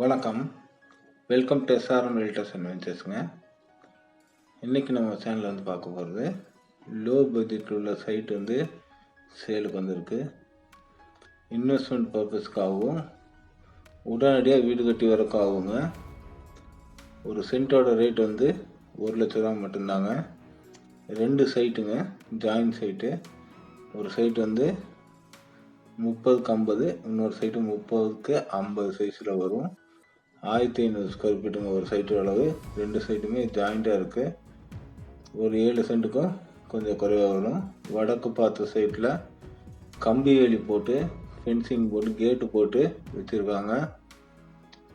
வணக்கம். Welcome to SRM realtors and வெஞ்சர்ஸுங்க. இன்றைக்கி நம்ம சேனலில் வந்து பார்க்க போகிறது லோ பட்ஜெட் உள்ள சைட் வந்து சேலுக்கு வந்திருக்கு. இன்வெஸ்ட்மெண்ட் பர்பஸ்க்காகவும் உடனடியாக வீடு கட்டி வரக்காகுங்க. ஒரு சென்ட்டோட ரேட் வந்து 1 லட்ச ரூபா மட்டும்தாங்க. 2 சைட்டுங்க, ஜாயின்ட் சைட்டு. ஒரு சைட்டு வந்து 30க்கு 50, இன்னொரு சைட்டு 30க்கு 50 சைஸில் வரும். 1500 ஸ்கொயர் ஃபீட்டுங்க ஒரு சைட்டு அளவு. 2 சைட்டுமே ஜாயிண்ட்டாக இருக்குது. ஒரு 7 சென்ட்டுக்கும் கொஞ்சம் குறைவாக வரும். வடக்கு பார்த்த சைட்டில் கம்பி வேலி போட்டு ஃபென்சிங் போட்டு கேட்டு போட்டு வச்சுருக்காங்க.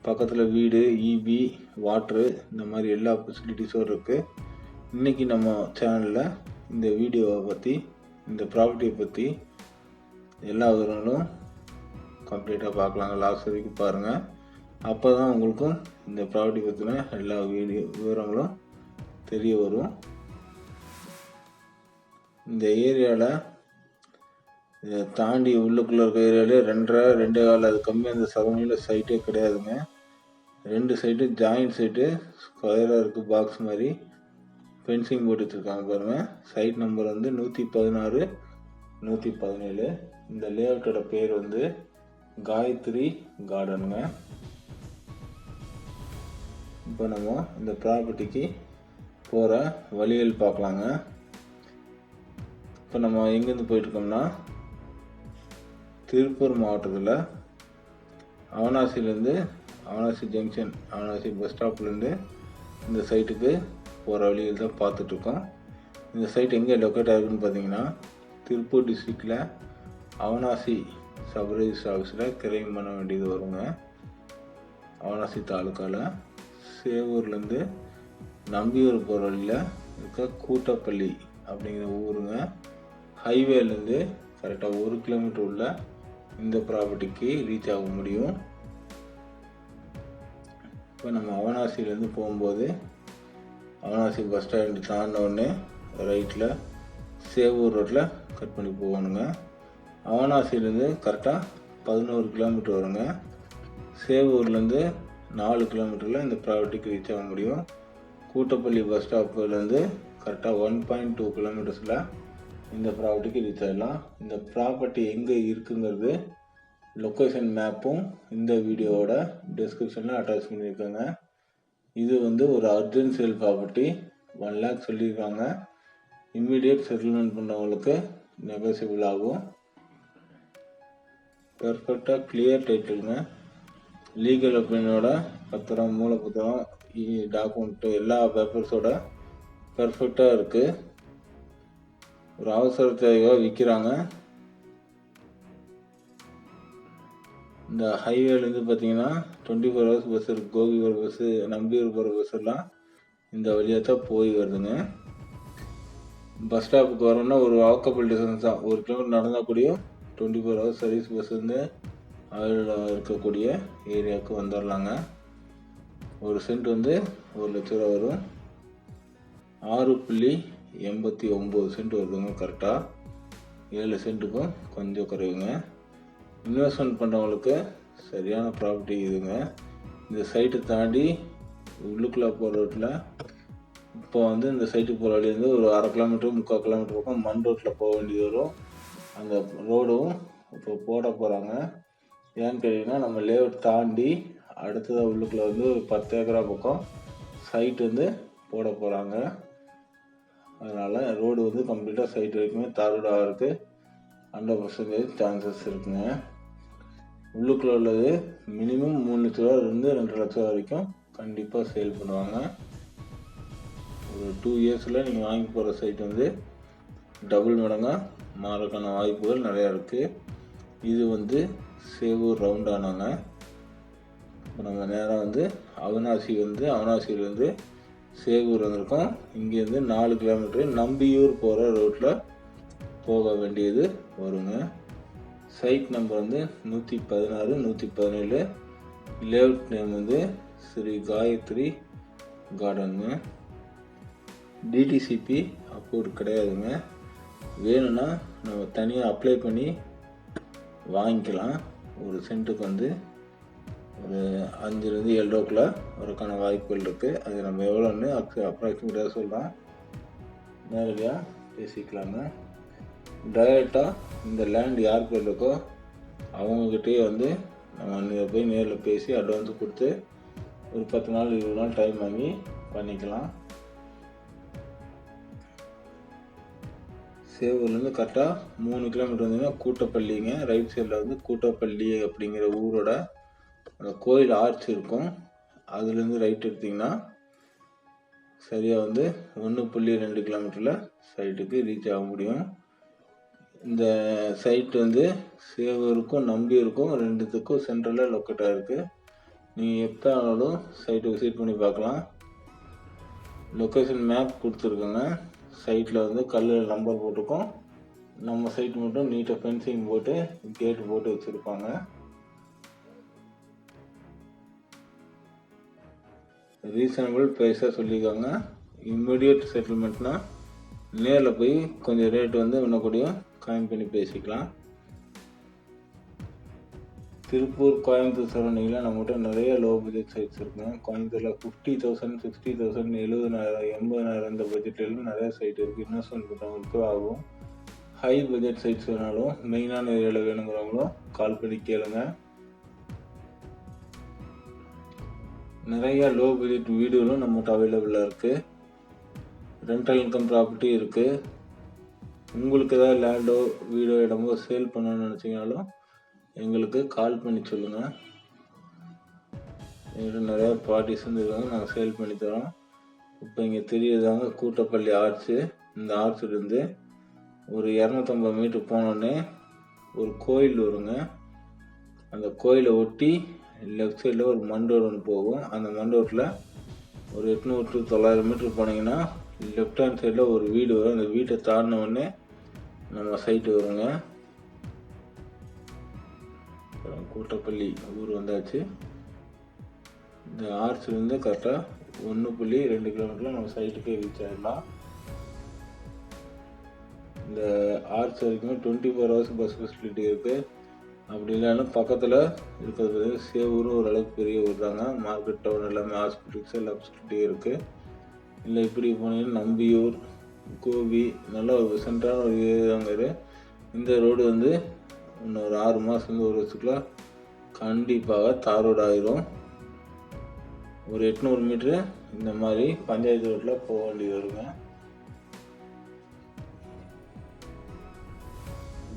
பக்கத்தில் வீடு, இபி, வாட்ரு, இந்த மாதிரி எல்லா ஃபெசிலிட்டிஸும் இருக்குது. இன்றைக்கி நம்ம சேனலில் இந்த வீடியோவை பற்றி, இந்த ப்ராப்பர்ட்டியை பற்றி எல்லா விவரங்களும் கம்ப்ளீட்டாக பார்க்கலாங்க. லாஸ்ட் வரைக்கும் பாருங்கள். அப்போ தான் உங்களுக்கும் இந்த ப்ராப்பர்ட்டி பற்றின எல்லா விவரங்களும் தெரிய வரும். இந்த ஏரியாவில் இதை தாண்டி உள்ளுக்குள்ளே இருக்க ஏரியாவிலே 2.5 அது கம்மியாக இந்த சரௌண்டிங்கில் சைட்டே கிடையாதுங்க. 2 சைட்டு ஜாயிண்ட் சைட்டு, ஸ்கொயராக இருக்குது, பாக்ஸ் மாதிரி ஃபென்சிங் போட்டு வச்சுருக்காங்க பாருங்கள். சைட் நம்பர் வந்து 116, 117. இந்த லேஅவுட்டோட பேர் வந்து காயத்ரி கார்டனுங்க. இப்போ நம்ம இந்த ப்ராப்பர்ட்டிக்கு போகிற வழிகள் பார்க்கலாங்க. இப்போ நம்ம எங்கேருந்து போயிட்டுருக்கோம்னா, திருப்பூர் மாவட்டத்தில் அவனாசிலேருந்து, அவனாசி ஜங்ஷன், அவனாசி பஸ் ஸ்டாப்லேருந்து இந்த சைட்டுக்கு போகிற வழியில் தான் பார்த்துட்ருக்கோம். இந்த சைட் எங்கே லொக்கேட் ஆகுதுன்னு பார்த்தீங்கன்னா, திருப்பூர் டிஸ்ட்ரிக்டில் அவனாசி சப் ரிஜிஸ்டர் ஆஃபீஸில் கிரைம் பண்ண வேண்டியது வருங்க. அவனாசி தாலுக்காவில் சேவூர்லேருந்து நம்பியூர் போகிற வழியில் இருக்க கூட்டப்பள்ளி அப்படிங்கிற ஊருங்க. ஹைவேலேருந்து கரெக்டாக 1 கிலோமீட்டர் உள்ள இந்த ப்ராப்பர்ட்டிக்கு ரீச் ஆக முடியும். இப்போ நம்ம அவனாசிலேருந்து போகும்போது அவனாசி பஸ் ஸ்டாண்டு தாண்டினோடனே ரைட்டில் சேவூர் ரோட்டில் கட் பண்ணி போகணுங்க. அவனாசிலேருந்து கரெக்டாக 11 கிலோமீட்டர் வருங்க. சேவூர்லேருந்து 4 கிலோமீட்டரில் இந்த ப்ராப்பர்ட்டிக்கு ரீச் ஆக முடியும். கூட்டப்பள்ளி பஸ் ஸ்டாப்லேருந்து கரெக்டாக 1.2 கிலோமீட்டர்ஸில் இந்த ப்ராப்பர்ட்டிக்கு ரீச் ஆகிடலாம். இந்த ப்ராப்பர்ட்டி எங்கே இருக்குங்கிறது லொக்கேஷன் மேப்பும் இந்த வீடியோவோட டிஸ்கிரிப்ஷனில் அட்டாச் பண்ணியிருக்காங்க. இது வந்து ஒரு அர்ஜென்ட் சேல் ப்ராப்பர்ட்டி. 1 lakh சொல்லியிருக்காங்க. இம்மிடியேட் செட்டில்மெண்ட் பண்ணவங்களுக்கு நெகோசியபிள் ஆகும். பெர்ஃபெக்டாக கிளியர் டைட்டிலுங்க. லீகல் ஒப்பீனியனோட பத்திரம், மூலப்பத்திரம், டாக்குமெண்ட்டு எல்லா பேப்பர்ஸோட பெர்ஃபெக்டாக இருக்குது. ஒரு அவசர தேவையாக விற்கிறாங்க. இந்த ஹைவேலேருந்து பார்த்தீங்கன்னா 24 hours பஸ் இருக்குது. கோபிபுரம் பஸ்ஸு, நம்பியூர் போகிற பஸ் எல்லாம் இந்த வழியாக தான் போய் வருதுங்க. பஸ் ஸ்டாப்புக்கு வரோன்னா ஒரு வாக்கபிள் டிஸ்டன்ஸ் தான். 1 கிலோமீட்டர் நடந்தால் கூடயும் 24 hours சர்வீஸ் பஸ் வந்து அதில் இருக்கக்கூடிய ஏரியாவுக்கு வந்துடலாங்க. ஒரு சென்ட் வந்து 1 லட்ச ரூபா வரும். 6.89 சென்ட் வருதுங்க. கரெக்டாக 7 சென்ட்டுக்கும் கொஞ்சம் குறைவுங்க. இன்வெஸ்ட்மெண்ட் பண்ணுறவங்களுக்கு சரியான ப்ராப்பர்ட்டி இதுங்க. இந்த சைட்டை தாண்டி உள்ளுக்குள்ளே போகிற ரோட்டில் இப்போ வந்து இந்த சைட்டுக்கு போகிற வழியிலேருந்து ஒரு 1/2 கிலோமீட்டர் 3/4 கிலோமீட்டர் பக்கம் மண் ரோட்டில் போக வேண்டியது வரும். அந்த ரோடும் இப்போ போட போகிறாங்க. ஏன்னு கேட்டிங்கன்னா, நம்ம லேஅவுட் தாண்டி அடுத்ததாக உள்ளுக்குள்ளே வந்து ஒரு 10 ஏக்கரா பக்கம் சைட் வந்து போட போகிறாங்க. அதனால் ரோடு வந்து கம்ப்ளீட்டாக சைட் வரைக்குமே தாரோடாக இருக்குது. 100% சான்சஸ் இருக்குங்க. உள்ளுக்குள்ளே உள்ளது மினிமம் 3 லட்ச ரூபாயிலிருந்து 2 லட்ச ரூபா வரைக்கும் கண்டிப்பாக சேல் பண்ணுவாங்க. ஒரு 2 இயர்ஸில் நீங்கள் வாங்கி போகிற சைட் வந்து டபுள் மடங்காக மாறக்கான வாய்ப்புகள் நிறையா இருக்குது. இது வந்து சேவூர் ரவுண்டானாங்க. இப்போ நம்ம நேராக வந்து அவனாசியிலேருந்து சேவூர் வந்திருக்கோம். இங்கேருந்து 4 கிலோமீட்டர் நம்பியூர் போகிற ரோட்டில் போக வேண்டியது வருங்க. சைட் நம்பர் வந்து 116, 117. லேஅவுட் நேம் வந்து ஸ்ரீ காயத்ரி கார்டனுங்க. டிடிசிபி அப்ரூவ்டு கிடையாதுங்க. வேணும்னா நம்ம தனியாக அப்ளை பண்ணி வாங்கிக்கலாம். ஒரு சென்ட்டுக்கு வந்து ஒரு 5லேருந்து 7 வரக்கான வாய்ப்புகள் இருக்குது. அது நம்ம எவ்வளோன்னு அப்ராக்சிமேட்டாக சொல்லலாம், நேரடியாக பேசிக்கலாங்க. டைரெக்டாக இந்த லேண்ட் யார் பேர் இருக்கோ அவங்கக்கிட்டே வந்து நம்ம போய் நேரில் பேசி அட்வான்ஸ் கொடுத்து ஒரு 10 நாள் 20 நாள் டைம் வாங்கி பண்ணிக்கலாம். சேவூர்லேருந்து கரெக்டாக 3 கிலோமீட்டர் வந்தீங்கன்னா கூட்டப்பள்ளிங்க. ரைட் சைடில் வந்து கூட்டப்பள்ளி அப்படிங்கிற ஊரோட அந்த கோயில் ஆர்ச் இருக்கும். அதுலேருந்து ரைட் எடுத்திங்கன்னா சரியாக வந்து 1.2 கிலோமீட்டரில் சைட்டுக்கு ரீச் ஆக முடியும். இந்த சைட் வந்து சேவூருக்கும் நம்பியூருக்கும் 2த்துக்கும் சென்ட்ரலில் லொக்கேட்டாக இருக்குது. நீங்கள் எப்போ ஆனாலும் சைட்டை விசிட் பண்ணி பார்க்கலாம். லொக்கேஷன் மேப் கொடுத்துருக்கோங்க. சைட்டில் வந்து கல்லில் நம்பர் போட்டிருக்கோம். நம்ம சைட் மட்டும் நீட்டாக ஃபென்சிங் போட்டு கேட்டு போட்டு வச்சுருப்பாங்க. ரீசனபிள் ப்ரைஸாக சொல்லியிருக்காங்க. இம்மிடியட் செட்டில்மெண்ட்னா நேரில் போய் கொஞ்சம் ரேட் வந்து இன்னும் கூடயும் கம்மி பண்ணி பேசிக்கலாம். திருப்பூர், கோயம்புத்தூர் சரௌண்டிங்கில் நம்மகிட்ட நிறைய லோ பட்ஜெட் சைட்ஸ் இருக்குங்க. கோயம்புத்தூரில் 50,000, 60,000, 70,000, 80,000 இந்த பட்ஜெட்லாம் நிறைய சைட் இருக்குது. இன்வெஸ்ட்மெண்ட் பண்ணுறவங்களுக்கு ஆகும். ஹை பட்ஜெட் சைட்ஸ் வேணாலும் மெயினான ஏரியாவில் வேணுங்கிறவங்களும் கால் பண்ணி கேளுங்க. நிறைய லோ பட்ஜெட் வீடுகளும் நம்மகிட்ட அவைலபிளாக இருக்குது. ரெண்டல் இன்கம் ப்ராப்பர்ட்டி இருக்குது. உங்களுக்கு ஏதாவது லேண்டோ வீடோ இடமோ சேல் பண்ணணும்னு நினச்சிங்கனாலும் எங்களுக்கு கால் பண்ணி சொல்லுங்கள். எங்கள்கிட்ட நிறையா பார்ட்டிஸ் இருக்காங்க, நாங்கள் சேல் பண்ணி தரோம். இப்போ இங்கே தெரியுதாங்க கூட்டப்பள்ளி ஆர்ச்சு. இந்த ஆர்ச்சிலேருந்து ஒரு 250 மீட்டர் போனோடனே ஒரு கோயில் வருங்க. அந்த கோயிலை ஒட்டி லெஃப்ட் சைடில் ஒரு மண்டோர் ஒன்று போகும். அந்த மண்டோரில் ஒரு 800 to 900 மீட்டர் போனீங்கன்னா லெஃப்ட் ஹேண்ட் சைடில் ஒரு வீடு வரும். அந்த வீட்டை தாண்டின உடனே நம்ம சைட்டு வருங்க. கூட்டப்பள்ளி ஊர் வந்தாச்சு. இந்த ஆர்ச்சிலேருந்து கரெக்டாக 1.2 கிலோமீட்டரில் நம்ம சைட்டுக்கே ரீச் ஆகிடலாம். இந்த ஆர்ச் வரைக்குமே 24 hours பஸ் ஃபெசிலிட்டி இருக்குது. அப்படி இல்லைன்னா பக்கத்தில் இருக்கிறது சேவூரும் ஓரளவுக்கு பெரிய ஊர் தாங்க. மார்க்கெட் டவுன் எல்லாமே ஹாஸ்பிட்டல்ஸ் எல்லாம் ஃபெசிலிட்டி இருக்குது. இல்லை இப்படி போனீங்கன்னா நம்பியூர், கோபி நல்ல ஒரு சென்ட்ரான ஒரு ஏரியாங்க இது. இந்த ரோடு வந்து இன்னும் ஒரு 6 மாதம் 1 வருஷத்துக்குள்ள கண்டிப்பாக தார் ரோடு ஆயிரும். ஒரு 800 மீட்ரு இந்த மாதிரி பஞ்சாயத்து ரோட்டில் போக வேண்டியது வருங்க.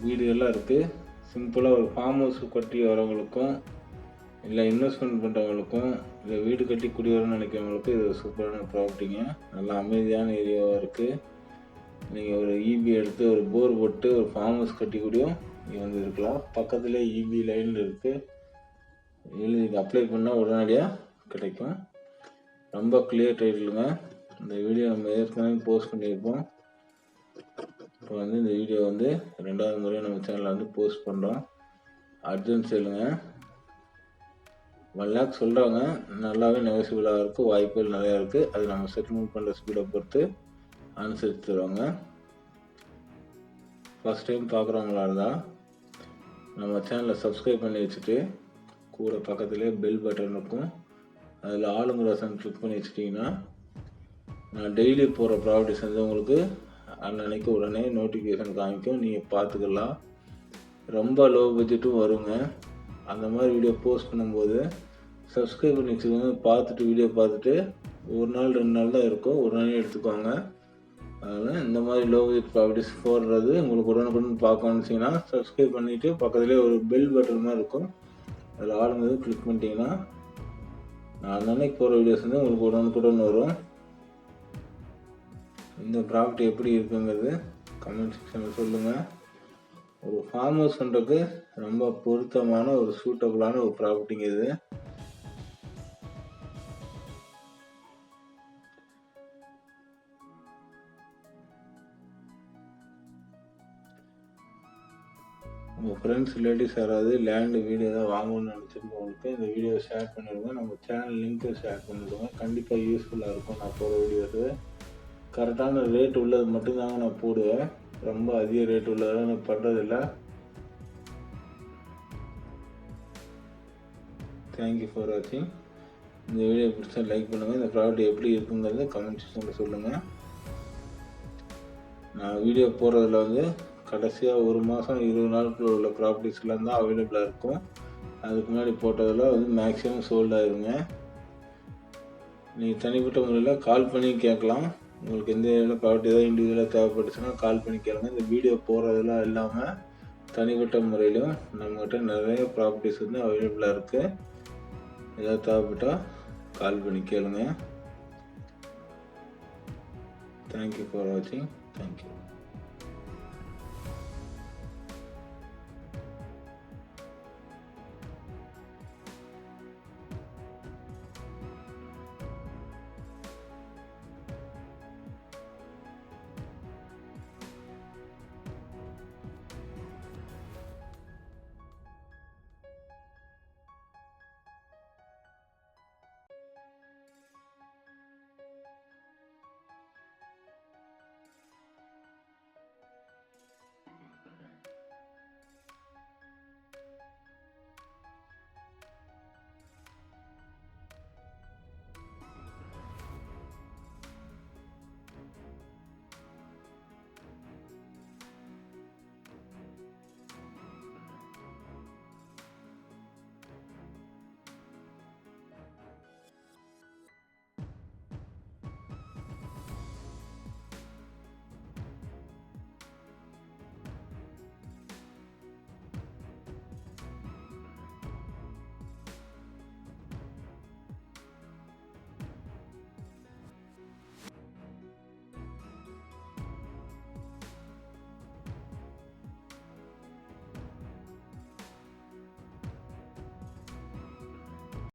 வீடுகள்லாம் இருக்குது. சிம்பிளாக ஒரு ஃபார்ம் ஹவுஸ் கட்டி வரவங்களுக்கும் இல்லை இன்வெஸ்ட்மெண்ட் பண்ணுறவங்களுக்கும் இல்லை வீடு கட்டி குடிவரணும்னு நினைக்கிறவங்களுக்கும் இது சூப்பரான ப்ராப்பர்ட்டிங்க. நல்லா அமைதியான ஏரியாவாக இருக்குது. நீங்கள் ஒரு இபி எடுத்து ஒரு போர் போட்டு ஒரு ஃபார்ம் ஹவுஸ் கட்டி கூடியும் நீங்கள் வந்து இருக்கலாம். பக்கத்துலேயே இபி லைன் இருக்குது. எழுதி அப்ளை பண்ணால் உடனடியாக கிடைக்கும். ரொம்ப கிளியர் டைட்டிலுங்க. இந்த வீடியோ நம்ம ஏற்கனவே போஸ்ட் பண்ணியிருப்போம். இப்போ வந்து இந்த வீடியோ வந்து 2வது முறையாக நம்ம சேனலில் வந்து போஸ்ட் பண்ணுறோம். அர்ஜென்ட் சேலுங்க. 1 lakh சொல்கிறாங்க. நல்லாவே நெகோசியபிளாக இருக்குது. வாய்ப்புகள் நிறையா இருக்குது. அது நம்ம செட்டில்மெண்ட் பண்ணுற ஸ்பீடை பொறுத்து அனுசரித்து தருவாங்க. ஃபஸ்ட் டைம் பார்க்குறவங்களா இருந்தால் நம்ம சேனலை சப்ஸ்கிரைப் பண்ணி வச்சுட்டு கூட பக்கத்துலேயே பெல் பட்டன் இருக்கும். அதில் ஆளுங்கிற ஆப்ஷன் கிளிக் பண்ணி வச்சிட்டிங்கன்னா நான் டெய்லி போகிற ப்ராப்பர்ட்டிஸ் வந்து உங்களுக்கு அன்னன்னைக்கு உடனே நோட்டிஃபிகேஷன் காமிக்கும். நீங்கள் பார்த்துக்கலாம். ரொம்ப லோ பட்ஜெட்டும் வருங்க. அந்த மாதிரி வீடியோ போஸ்ட் பண்ணும்போது சப்ஸ்கிரைப் பண்ணி வச்சுக்கோங்க. பார்த்துட்டு வீடியோ பார்த்துட்டு 1 நாள் 2 நாள் தான் இருக்கும். ஒரு நாளே எடுத்துக்கோங்க. அதனால் இந்த மாதிரி லோ பட்ஜெட் ப்ராப்பர்ட்டிஸ் போடுறது உங்களுக்கு உடனுக்குடன் பார்க்கணுச்சிங்கன்னா சப்ஸ்கிரைப் பண்ணிவிட்டு பக்கத்துலேயே ஒரு பெல் பட்டன் மாதிரி இருக்கும். அதில் ஆளுங்கிறது கிளிக் பண்ணிட்டீங்கன்னா நான் அன்னன்னைக்கு போகிற வீடியோஸ் வந்து உங்களுக்கு உடனுக்குடன் வரும். இந்த ப்ராப்பர்ட்டி எப்படி இருக்குங்கிறது கமெண்ட் செக்ஷனில் சொல்லுங்கள். ஒரு ஃபார்ம் ஹவுஸ் பண்ணுறதுக்கு ரொம்ப பொருத்தமான ஒரு சூட்டபுளான ஒரு ப்ராப்பர்ட்டிங்க இது. உங்கள் ஃப்ரெண்ட்ஸ் ரிலேட்டிவ்ஸ் யாராவது லேண்டு வீடு ஏதாவது வாங்கணும்னு நினச்சிருக்கவங்களுக்கு இந்த வீடியோ ஷேர் பண்ணிவிடுங்க. நம்ம சேனல் லிங்க்கை ஷேர் பண்ணிவிடுங்க. கண்டிப்பாக யூஸ்ஃபுல்லாக இருக்கும். நான் போகிற வீடியோஸு கரெக்டான ரேட் உள்ளது மட்டும்தாங்க நான் போடுவேன். ரொம்ப அதிக ரேட் உள்ளதெல்லாம் நான் பண்ணுறதில்ல. தேங்க்யூ ஃபார் வாட்சிங். இந்த வீடியோ பிடிச்சா லைக் பண்ணுங்கள். இந்த ப்ராடக்ட் எப்படி இருக்குங்கிறத கமெண்ட் செக்ஷனில் சொல்லுங்கள். நான் வீடியோ போடுறதுல வந்து கடைசியாக 1 மாதம் 20 நாட்கள் உள்ள ப்ராப்பர்ட்டிஸ்லாம் தான் அவைலபிளாக இருக்கும். அதுக்கு முன்னாடி போட்டதெல்லாம் வந்து மேக்ஸிமம் சோல்ட் ஆயிருங்க. நீங்கள் தனிப்பட்ட முறையில் கால் பண்ணி கேட்கலாம். உங்களுக்கு எந்த ஏரியாவில் ப்ராப்பர்ட்டி ஏதாவது இண்டிவிஜுவலாக தேவைப்பட்டுச்சுன்னா கால் பண்ணி கேளுங்க. இந்த வீடியோ போடுறதெல்லாம் இல்லாமல் தனிப்பட்ட முறையிலும் நம்மகிட்ட நிறைய ப்ராப்பர்ட்டிஸ் வந்து அவைலபிளாக இருக்குது. ஏதாவது தேவைப்பட்டால் கால் பண்ணி கேளுங்க. தேங்க்யூ ஃபார் வாட்சிங். தேங்க்யூ.